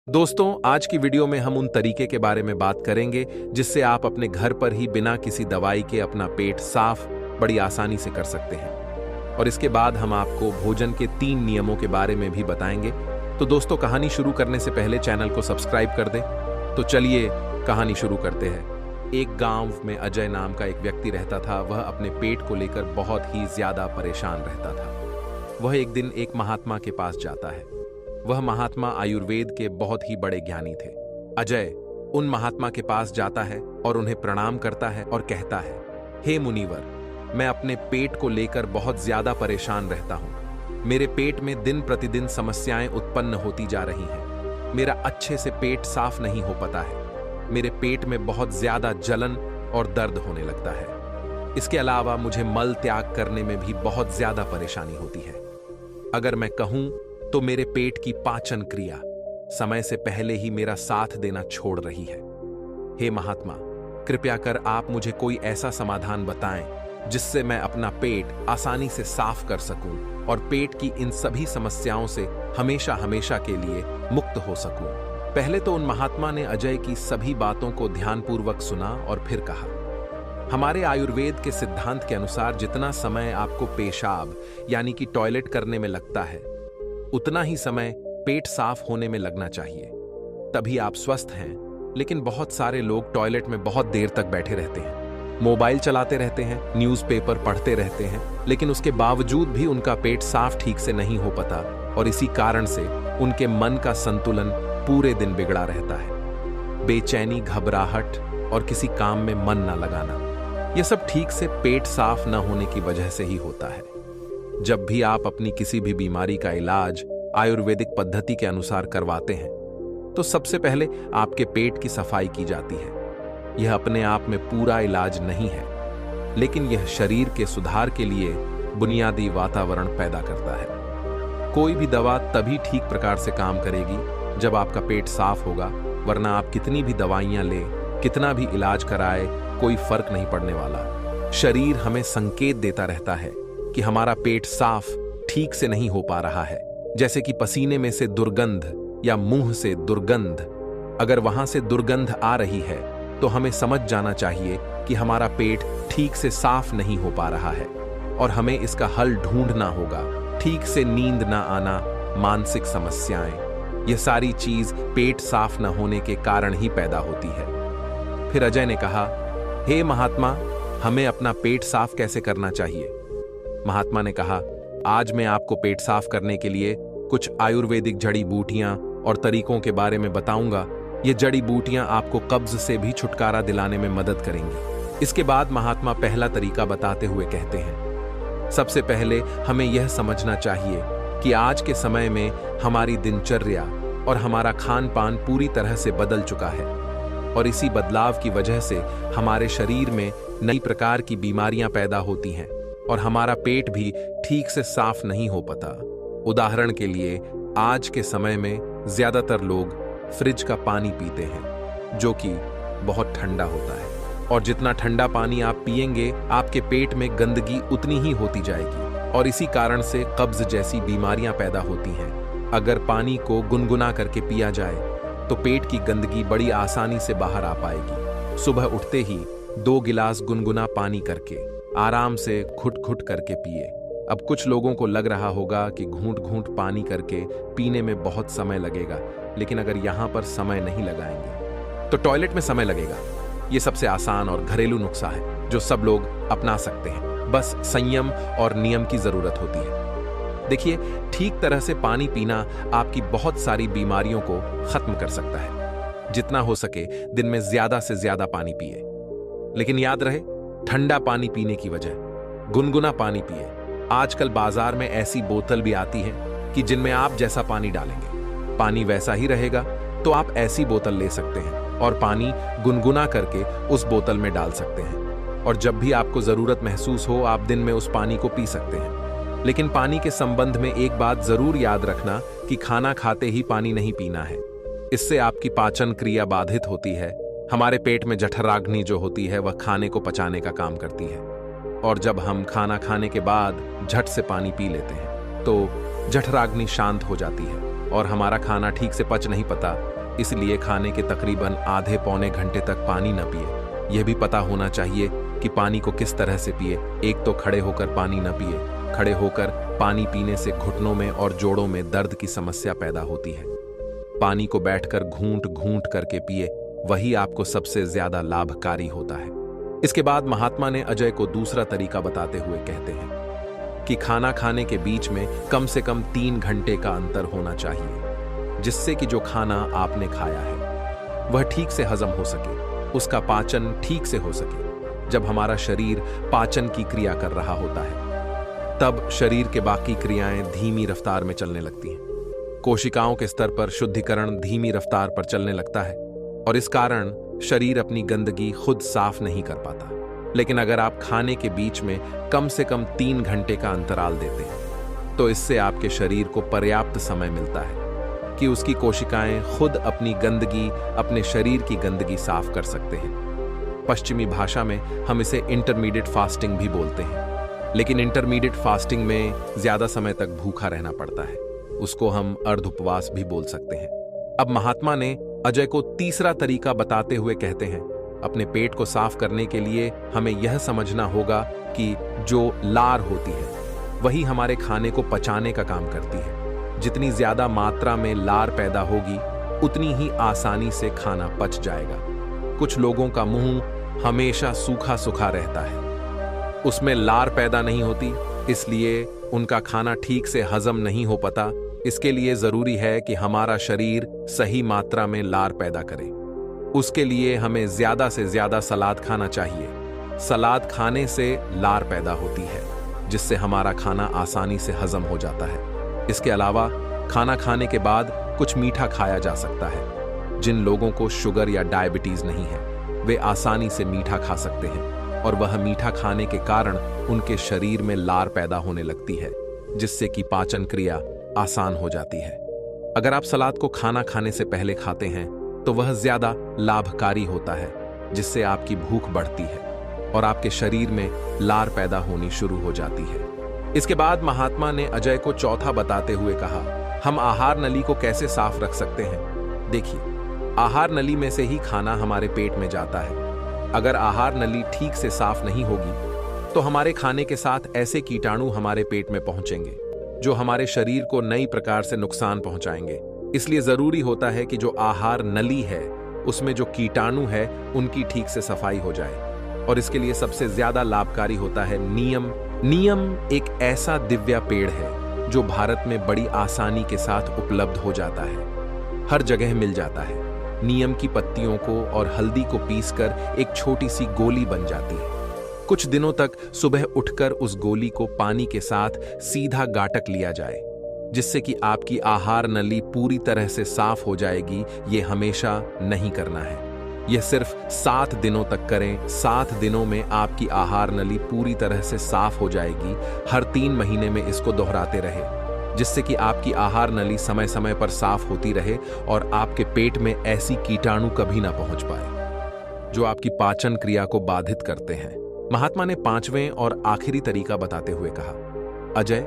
दोस्तों, आज की वीडियो में हम उन तरीके के बारे में बात करेंगे जिससे आप अपने घर पर ही बिना किसी दवाई के अपना पेट साफ बड़ी आसानी से कर सकते हैं। और इसके बाद हम आपको भोजन के 3 नियमों के बारे में भी बताएंगे। तो दोस्तों, कहानी शुरू करने से पहले चैनल को सब्सक्राइब कर दें। तो चलिए कहानी शुरू करते हैं। एक गांव में अजय नाम का एक व्यक्ति रहता था। वह अपने पेट को लेकर बहुत ही ज्यादा परेशान रहता था। वह एक दिन एक महात्मा के पास जाता है। वह महात्मा आयुर्वेद के बहुत ही बड़े ज्ञानी थे। अजय उन महात्मा के पास जाता है और उन्हें प्रणाम करता है और कहता है, हे मुनिवर, मैं अपने पेट को लेकर बहुत ज्यादा परेशान रहता हूं। मेरे पेट में दिन प्रतिदिन समस्याएं उत्पन्न होती जा रही हैं। मेरा अच्छे से पेट साफ नहीं हो पाता है। मेरे पेट में बहुत ज्यादा जलन और दर्द होने लगता है। इसके अलावा मुझे मल त्याग करने में भी बहुत ज्यादा परेशानी होती है। अगर मैं कहूं तो मेरे पेट की पाचन क्रिया समय से पहले ही मेरा साथ देना छोड़ रही है। हे महात्मा, कृपया कर आप मुझे कोई ऐसा समाधान बताएं जिससे मैं अपना पेट आसानी से साफ कर सकूं और पेट की इन सभी समस्याओं से हमेशा हमेशा के लिए मुक्त हो सकूं। पहले तो उन महात्मा ने अजय की सभी बातों को ध्यानपूर्वक सुना और फिर कहा, हमारे आयुर्वेद के सिद्धांत के अनुसार जितना समय आपको पेशाब यानी कि टॉयलेट करने में लगता है, उतना ही समय पेट साफ होने में लगना चाहिए। तभी आप स्वस्थ हैं। लेकिन बहुत सारे लोग टॉयलेट में बहुत देर तक बैठे रहते हैं, मोबाइल चलाते रहते हैं, न्यूज़पेपर पढ़ते रहते हैं, लेकिन उसके बावजूद भी उनका पेट साफ ठीक से नहीं हो पाता और इसी कारण से उनके मन का संतुलन पूरे दिन बिगड़ा रहता है। बेचैनी, घबराहट और किसी काम में मन ना लगाना, यह सब ठीक से पेट साफ न होने की वजह से ही होता है। जब भी आप अपनी किसी भी बीमारी का इलाज आयुर्वेदिक पद्धति के अनुसार करवाते हैं तो सबसे पहले आपके पेट की सफाई की जाती है। यह अपने आप में पूरा इलाज नहीं है, लेकिन यह शरीर के सुधार के लिए बुनियादी वातावरण पैदा करता है। कोई भी दवा तभी ठीक प्रकार से काम करेगी जब आपका पेट साफ होगा, वरना आप कितनी भी दवाइयां लें, कितना भी इलाज कराए, कोई फर्क नहीं पड़ने वाला। शरीर हमें संकेत देता रहता है कि हमारा पेट साफ ठीक से नहीं हो पा रहा है। जैसे कि पसीने में से दुर्गंध या मुंह से दुर्गंध, अगर वहां से दुर्गंध आ रही है तो हमें समझ जाना चाहिए कि हमारा पेट ठीक से साफ नहीं हो पा रहा है और हमें इसका हल ढूंढना होगा। ठीक से नींद ना आना, मानसिक समस्याएं, यह सारी चीज पेट साफ न होने के कारण ही पैदा होती है। फिर अजय ने कहा, हे महात्मा, हमें अपना पेट साफ कैसे करना चाहिए? महात्मा ने कहा, आज मैं आपको पेट साफ करने के लिए कुछ आयुर्वेदिक जड़ी बूटियां और तरीकों के बारे में बताऊंगा। ये जड़ी बूटियां आपको कब्ज से भी छुटकारा दिलाने में मदद करेंगी। इसके बाद महात्मा पहला तरीका बताते हुए कहते हैं, सबसे पहले हमें यह समझना चाहिए कि आज के समय में हमारी दिनचर्या और हमारा खान पान पूरी तरह से बदल चुका है और इसी बदलाव की वजह से हमारे शरीर में नई प्रकार की बीमारियां पैदा होती हैं और हमारा पेट भी ठीक से साफ नहीं हो पाता। उदाहरण के लिए, आज के समय में ज्यादातर लोग फ्रिज का पानी पीते हैं जो कि बहुत ठंडा होता है, और जितना ठंडा पानी आप पिएंगे आपके पेट में गंदगी उतनी ही होती जाएगी और इसी कारण से कब्ज जैसी बीमारियां पैदा होती हैं। अगर पानी को गुनगुना करके पिया जाए तो पेट की गंदगी बड़ी आसानी से बाहर आ पाएगी। सुबह उठते ही 2 गिलास गुनगुना पानी करके आराम से घुट घुट करके पिए। अब कुछ लोगों को लग रहा होगा कि घूंट घूंट पानी करके पीने में बहुत समय लगेगा, लेकिन अगर यहां पर समय नहीं लगाएंगे तो टॉयलेट में समय लगेगा। यह सबसे आसान और घरेलू नुस्खा है जो सब लोग अपना सकते हैं। बस संयम और नियम की जरूरत होती है। देखिए, ठीक तरह से पानी पीना आपकी बहुत सारी बीमारियों को खत्म कर सकता है। जितना हो सके दिन में ज्यादा से ज्यादा पानी पिए, लेकिन याद रहे, ठंडा पानी पीने की वजह गुनगुना पानी पिए। आजकल बाजार में ऐसी बोतल भी आती है कि जिनमें आप जैसा पानी डालेंगे पानी वैसा ही रहेगा, तो आप ऐसी बोतल ले सकते हैं और पानी गुनगुना करके उस बोतल में डाल सकते हैं और जब भी आपको जरूरत महसूस हो आप दिन में उस पानी को पी सकते हैं। लेकिन पानी के संबंध में एक बात जरूर याद रखना कि खाना खाते ही पानी नहीं पीना है। इससे आपकी पाचन क्रिया बाधित होती है। हमारे पेट में जठराग्नि जो होती है वह खाने को पचाने का काम करती है, और जब हम खाना खाने के बाद झट से पानी पी लेते हैं तो जठराग्नि शांत हो जाती है और हमारा खाना ठीक से पच नहीं पाता, इसलिए खाने के तकरीबन आधे पौने घंटे तक पानी न पिए। यह भी पता होना चाहिए कि पानी को किस तरह से पिए। एक तो खड़े होकर पानी न पिए। खड़े होकर पानी पीने से घुटनों में और जोड़ों में दर्द की समस्या पैदा होती है। पानी को बैठकर घूंट घूंट करके पिए, वही आपको सबसे ज्यादा लाभकारी होता है। इसके बाद महात्मा ने अजय को दूसरा तरीका बताते हुए कहते हैं कि खाना खाने के बीच में कम से कम 3 घंटे का अंतर होना चाहिए, जिससे कि जो खाना आपने खाया है वह ठीक से हजम हो सके, उसका पाचन ठीक से हो सके। जब हमारा शरीर पाचन की क्रिया कर रहा होता है, तब शरीर के बाकी क्रियाएं धीमी रफ्तार में चलने लगती हैं। कोशिकाओं के स्तर पर शुद्धिकरण धीमी रफ्तार पर चलने लगता है और इस कारण शरीर अपनी गंदगी खुद साफ नहीं कर पाता। लेकिन अगर आप खाने के बीच में कम से कम 3 घंटे का अंतराल देते हैं, तो इससे आपके शरीर को पर्याप्त समय मिलता है कि उसकी कोशिकाएं खुद अपनी गंदगी, अपने शरीर की गंदगी साफ कर सकते हैं। पश्चिमी भाषा में हम इसे इंटरमीडिएट फास्टिंग भी बोलते हैं, लेकिन इंटरमीडिएट फास्टिंग में ज्यादा समय तक भूखा रहना पड़ता है। उसको हम अर्ध उपवास भी बोल सकते हैं। अब महात्मा ने अजय को तीसरा तरीका बताते हुए कहते हैं, अपने पेट को साफ करने के लिए हमें यह समझना होगा कि जो लार होती है वही हमारे खाने को पचाने का काम करती है। जितनी ज्यादा मात्रा में लार पैदा होगी, उतनी ही आसानी से खाना पच जाएगा। कुछ लोगों का मुंह हमेशा सूखा सूखा रहता है, उसमें लार पैदा नहीं होती, इसलिए उनका खाना ठीक से हजम नहीं हो पाता। इसके लिए जरूरी है कि हमारा शरीर सही मात्रा में लार पैदा करे। उसके लिए हमें ज्यादा से ज्यादा सलाद खाना चाहिए। सलाद खाने से लार पैदा होती है, जिससे हमारा खाना आसानी से हजम हो जाता है। इसके अलावा खाना खाने के बाद कुछ मीठा खाया जा सकता है। जिन लोगों को शुगर या डायबिटीज नहीं है, वे आसानी से मीठा खा सकते हैं और वह मीठा खाने के कारण उनके शरीर में लार पैदा होने लगती है, जिससे कि पाचन क्रिया आसान हो जाती है। अगर आप सलाद को खाना खाने से पहले खाते हैं तो वह ज्यादा लाभकारी होता है, जिससे आपकी भूख बढ़ती है और आपके शरीर में लार पैदा होनी शुरू हो जाती है। इसके बाद महात्मा ने अजय को चौथा बताते हुए कहा, हम आहार नली को कैसे साफ रख सकते हैं। देखिए, आहार नली में से ही खाना हमारे पेट में जाता है। अगर आहार नली ठीक से साफ नहीं होगी तो हमारे खाने के साथ ऐसे कीटाणु हमारे पेट में पहुंचेंगे जो हमारे शरीर को नई प्रकार से नुकसान पहुंचाएंगे। इसलिए जरूरी होता है कि जो आहार नली है उसमें जो कीटाणु है उनकी ठीक से सफाई हो जाए। और इसके लिए सबसे ज्यादा लाभकारी होता है नीम। नीम एक ऐसा दिव्या पेड़ है जो भारत में बड़ी आसानी के साथ उपलब्ध हो जाता है, हर जगह मिल जाता है। नीम की पत्तियों को और हल्दी को पीसकर एक छोटी सी गोली बन जाती है। कुछ दिनों तक सुबह उठकर उस गोली को पानी के साथ सीधा गाटक लिया जाए, जिससे कि आपकी आहार नली पूरी तरह से साफ हो जाएगी। ये हमेशा नहीं करना है, यह सिर्फ 7 दिनों तक करें। 7 दिनों में आपकी आहार नली पूरी तरह से साफ हो जाएगी। हर 3 महीने में इसको दोहराते रहे, जिससे कि आपकी आहार नली समय समय पर साफ होती रहे और आपके पेट में ऐसी कीटाणु कभी ना पहुंच पाए जो आपकी पाचन क्रिया को बाधित करते हैं। महात्मा ने 5वें और आखिरी तरीका बताते हुए कहा, अजय,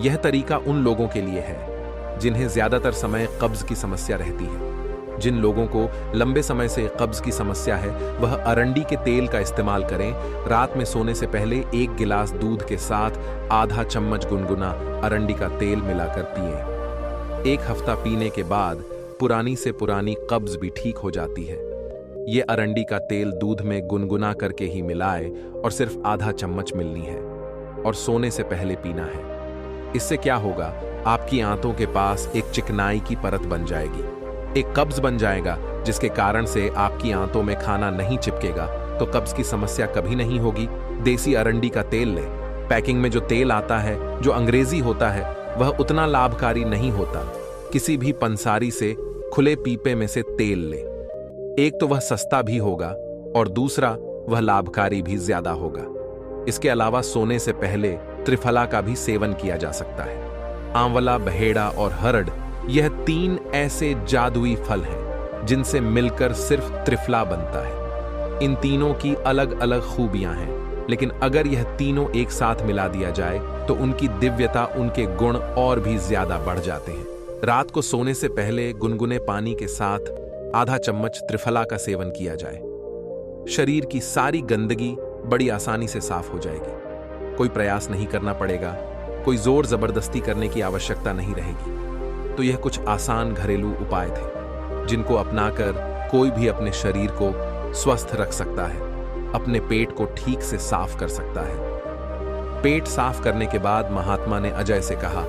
यह तरीका उन लोगों के लिए है जिन्हें ज्यादातर समय कब्ज की समस्या रहती है। जिन लोगों को लंबे समय से कब्ज की समस्या है, वह अरंडी के तेल का इस्तेमाल करें। रात में सोने से पहले 1 गिलास दूध के साथ आधा चम्मच गुनगुना अरंडी का तेल मिलाकर पिएं। 1 हफ्ता पीने के बाद पुरानी से पुरानी कब्ज भी ठीक हो जाती है। ये अरंडी का तेल दूध में गुनगुना करके ही मिलाए और सिर्फ आधा चम्मच मिलनी है और सोने से पहले पीना है। इससे क्या होगा, आपकी आंतों के पास एक चिकनाई की परत बन जाएगी, एक कब्ज बन जाएगा, जिसके कारण से आपकी आंतों में खाना नहीं चिपकेगा, तो कब्ज की समस्या कभी नहीं होगी। देसी अरंडी का तेल ले। पैकिंग में जो तेल आता है, जो अंग्रेजी होता है, वह उतना लाभकारी नहीं होता। किसी भी पंसारी से खुले पीपे में से तेल ले। एक तो वह सस्ता भी होगा और दूसरा वह लाभकारी भी ज्यादा होगा। इसके अलावा सोने से पहले त्रिफला का भी सेवन किया जा सकता है। आंवला, बहेड़ा और हरड़, यह 3 ऐसे जादुई फल हैं जिनसे मिलकर सिर्फ त्रिफला बनता है। इन तीनों की अलग अलग खूबियां हैं, लेकिन अगर यह तीनों एक साथ मिला दिया जाए तो उनकी दिव्यता, उनके गुण और भी ज्यादा बढ़ जाते हैं। रात को सोने से पहले गुनगुने पानी के साथ आधा चम्मच त्रिफला का सेवन किया जाए। शरीर की सारी गंदगी बड़ी आसानी से साफ हो जाएगी। कोई प्रयास नहीं करना पड़ेगा, कोई जोर जबरदस्ती करने की आवश्यकता नहीं रहेगी। तो यह कुछ आसान घरेलू उपाय थे जिनको अपनाकर कोई भी अपने शरीर को स्वस्थ रख सकता है, अपने पेट को ठीक से साफ कर सकता है। पेट साफ करने के बाद महात्मा ने अजय से कहा,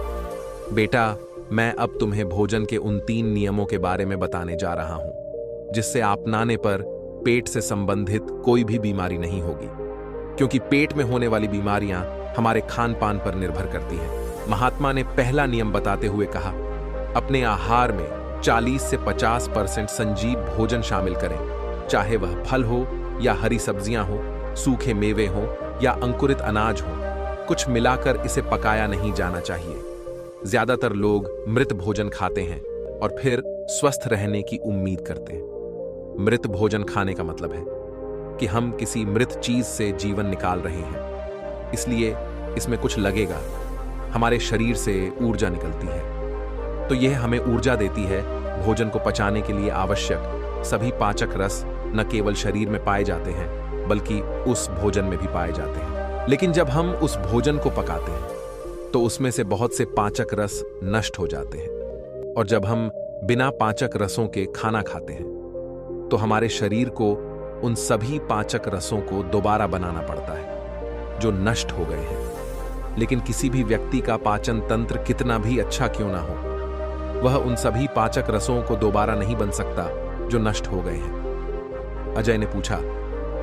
बेटा, मैं अब तुम्हें भोजन के उन 3 नियमों के बारे में बताने जा रहा हूं, जिससे अपनाने पर पेट से संबंधित कोई भी बीमारी नहीं होगी, क्योंकि पेट में होने वाली बीमारियां हमारे खान पान पर निर्भर करती हैं। महात्मा ने पहला नियम बताते हुए कहा, अपने आहार में 40 से 50% संजीव भोजन शामिल करें, चाहे वह फल हो या हरी सब्जियां हो, सूखे मेवे हो या अंकुरित अनाज हो। कुछ मिलाकर इसे पकाया नहीं जाना चाहिए। ज्यादातर लोग मृत भोजन खाते हैं और फिर स्वस्थ रहने की उम्मीद करते हैं। मृत भोजन खाने का मतलब है कि हम किसी मृत चीज से जीवन निकाल रहे हैं, इसलिए इसमें कुछ लगेगा, हमारे शरीर से ऊर्जा निकलती है। तो यह हमें ऊर्जा देती है। भोजन को पचाने के लिए आवश्यक सभी पाचक रस न केवल शरीर में पाए जाते हैं, बल्कि उस भोजन में भी पाए जाते हैं। लेकिन जब हम उस भोजन को पकाते हैं तो उसमें से बहुत से पाचक रस नष्ट हो जाते हैं, और जब हम बिना पाचक रसों के खाना खाते हैं तो हमारे शरीर को उन सभी पाचक रसों को दोबारा बनाना पड़ता है जो नष्ट हो गए हैं। लेकिन किसी भी व्यक्ति का पाचन तंत्र कितना भी अच्छा क्यों ना हो, वह उन सभी पाचक रसों को दोबारा नहीं बन सकता जो नष्ट हो गए हैं। अजय ने पूछा,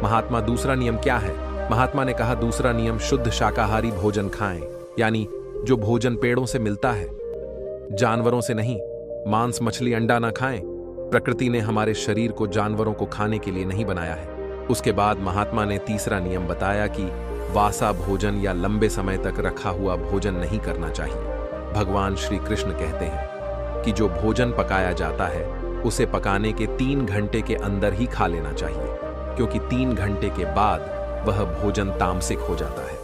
महात्मा, दूसरा नियम क्या है? महात्मा ने कहा, दूसरा नियम शुद्ध शाकाहारी भोजन खाएं, यानी जो भोजन पेड़ों से मिलता है, जानवरों से नहीं। मांस, मछली, अंडा ना खाएं। प्रकृति ने हमारे शरीर को जानवरों को खाने के लिए नहीं बनाया है। उसके बाद महात्मा ने तीसरा नियम बताया कि वासा भोजन या लंबे समय तक रखा हुआ भोजन नहीं करना चाहिए। भगवान श्री कृष्ण कहते हैं कि जो भोजन पकाया जाता है उसे पकाने के 3 घंटे के अंदर ही खा लेना चाहिए, क्योंकि 3 घंटे के बाद वह भोजन तामसिक हो जाता है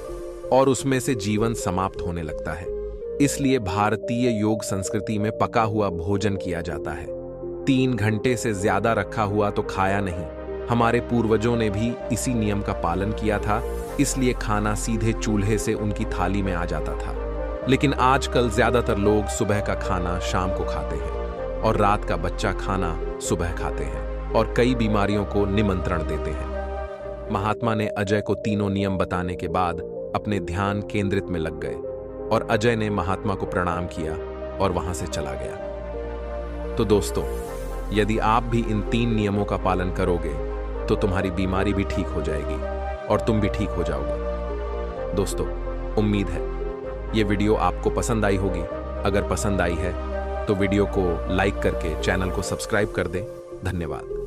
और उसमें से जीवन समाप्त होने लगता है। इसलिए भारतीय योग संस्कृति में पका हुआ भोजन किया जाता है। 3 घंटे से ज्यादा रखा हुआ तो खाया नहीं। हमारे पूर्वजों ने भी इसी नियम का पालन किया था, इसलिए खाना सीधे चूल्हे से उनकी थाली में आ जाता था। लेकिन आजकल ज्यादातर लोग सुबह का खाना शाम को खाते हैं और रात का बच्चा खाना सुबह खाते हैं और कई बीमारियों को निमंत्रण देते हैं। महात्मा ने अजय को तीनों नियम बताने के बाद अपने ध्यान केंद्रित में लग गए और अजय ने महात्मा को प्रणाम किया और वहां से चला गया। तो दोस्तों, यदि आप भी इन 3 नियमों का पालन करोगे तो तुम्हारी बीमारी भी ठीक हो जाएगी और तुम भी ठीक हो जाओगे। दोस्तों, उम्मीद है ये वीडियो आपको पसंद आई होगी। अगर पसंद आई है तो वीडियो को लाइक करके चैनल को सब्सक्राइब कर दें। धन्यवाद।